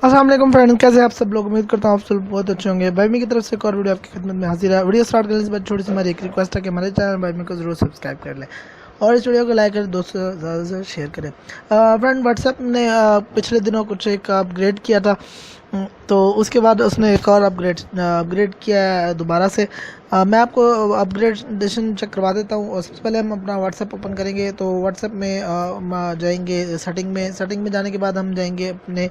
अस्सलाम वालेकुम फ्रेंड्स, कैसे आप सब लोग। उम्मीद करता हूँ आप सब बहुत अच्छे होंगे। BuyMe की तरफ से एक और वीडियो आपकी खिदमत में हाजिर है। वीडियो स्टार्ट करने से पहले छोटी सी हमारी एक रिक्वेस्ट है कि हमारे चैनल BuyMe को जरूर सब्सक्राइब कर लें और इस वीडियो को लाइक कर दोस्तों ज़्यादा से शेयर करें। फ्रेंड, व्हाट्सएप ने पिछले दिनों कुछ एक अपग्रेड किया था, तो उसके बाद उसने एक और अपग्रेड किया है दोबारा से। मैं आपको अपग्रेडेशन चेक करवा देता हूँ। और सबसे पहले हम अपना व्हाट्सएप ओपन करेंगे। तो व्हाट्सएप में जाएंगे सेटिंग में जाने के बाद हम जाएंगे अपने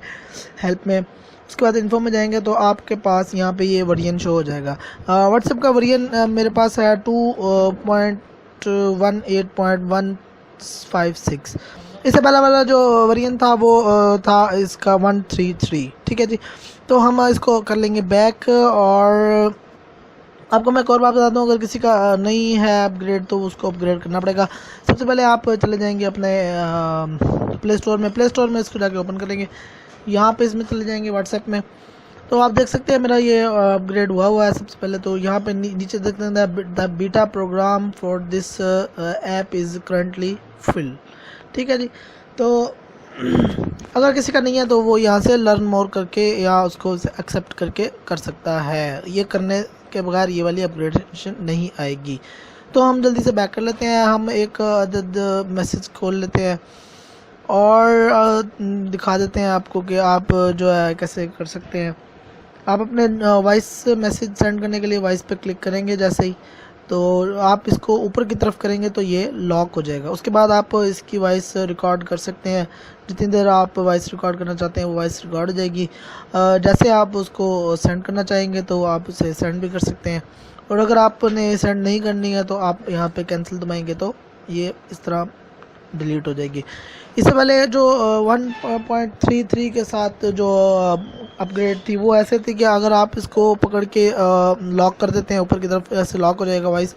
हेल्प में। उसके बाद इन्फो में जाएंगे तो आपके पास यहाँ पे ये वर्जन शो हो जाएगा। व्हाट्सएप का वर्जन मेरे पास है 2.18.156। इससे पहला वाला जो वर्जन था वो था इसका 133। ठीक है जी, तो हम इसको कर लेंगे बैक। और आपको मैं एक और बात बता दूँ, अगर किसी का नहीं है अपग्रेड तो उसको अपग्रेड करना पड़ेगा। सबसे पहले आप चले जाएंगे अपने प्ले स्टोर में इसको जाके ओपन करेंगे। यहाँ पे इसमें चले जाएंगे व्हाट्सएप में, तो आप देख सकते हैं मेरा ये अपग्रेड हुआ है। सबसे पहले तो यहाँ पे नीचे देखते हैं the beta program for this app is currently full. ठीक है जी, तो अगर किसी का नहीं है तो वो यहाँ से लर्न मोर करके या उसको एक्सेप्ट करके कर सकता है। ये करने के बगैर ये वाली अपग्रेडेशन नहीं आएगी। तो हम जल्दी से बैक कर लेते हैं। हम एक अदद मैसेज खोल लेते हैं और दिखा देते हैं आपको कि आप जो है कैसे कर सकते हैं। आप अपने वॉइस मैसेज सेंड करने के लिए वॉइस पे क्लिक करेंगे जैसे ही, तो आप इसको ऊपर की तरफ करेंगे तो ये लॉक हो जाएगा। उसके बाद आप इसकी वॉइस रिकॉर्ड कर सकते हैं। जितनी देर आप वॉइस रिकॉर्ड करना चाहते हैं वो वॉइस रिकॉर्ड हो जाएगी। जैसे आप उसको सेंड करना चाहेंगे तो आप उसे सेंड भी कर सकते हैं। और अगर आपने सेंड नहीं करनी है तो आप यहाँ पे कैंसिल दबाएंगे तो ये इस तरह डिलीट हो जाएगी। इससे पहले जो 1.33 के साथ जो अपग्रेड थी वो ऐसे थी कि अगर आप इसको पकड़ के लॉक कर देते हैं ऊपर की तरफ, ऐसे लॉक हो जाएगा वॉइस।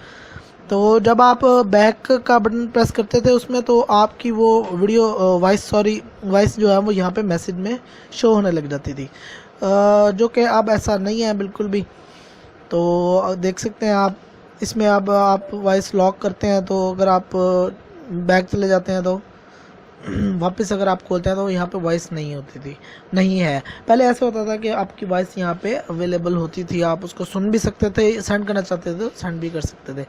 तो जब आप बैक का बटन प्रेस करते थे उसमें तो आपकी वो वीडियो वॉइस जो है वो यहाँ पे मैसेज में शो होने लग जाती थी, जो कि अब ऐसा नहीं है बिल्कुल भी। तो देख सकते हैं आप इसमें अब आप वॉइस लॉक करते हैं तो अगर आप बैक चले जाते हैं तो वापस अगर आप खोलते हैं तो यहाँ पे वॉइस नहीं है। पहले ऐसा होता था कि आपकी वॉइस यहाँ पे अवेलेबल होती थी, आप उसको सुन भी सकते थे, सेंड करना चाहते थे तो सेंड भी कर सकते थे।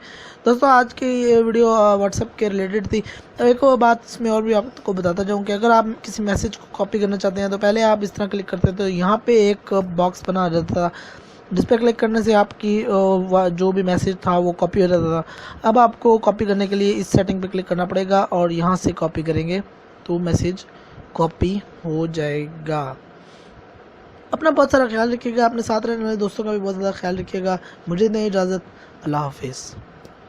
दोस्तों, आज की ये वीडियो व्हाट्सएप के रिलेटेड थी। एक और बात इसमें और भी आपको बताता जाऊँ कि अगर आप किसी मैसेज को कॉपी करना चाहते हैं तो पहले आप इस तरह क्लिक करते थे तो यहाँ पर एक बॉक्स बना आ जाता था, जिस पर क्लिक करने से आपकी जो भी मैसेज था वो कॉपी हो जाता था। अब आपको कॉपी करने के लिए इस सेटिंग पे क्लिक करना पड़ेगा और यहाँ से कॉपी करेंगे तो मैसेज कॉपी हो जाएगा। अपना बहुत सारा ख्याल रखिएगा, अपने साथ रहने वाले दोस्तों का भी बहुत ज़्यादा ख्याल रखिएगा। मुझे दें इजाज़त। अल्लाह हाफिज़।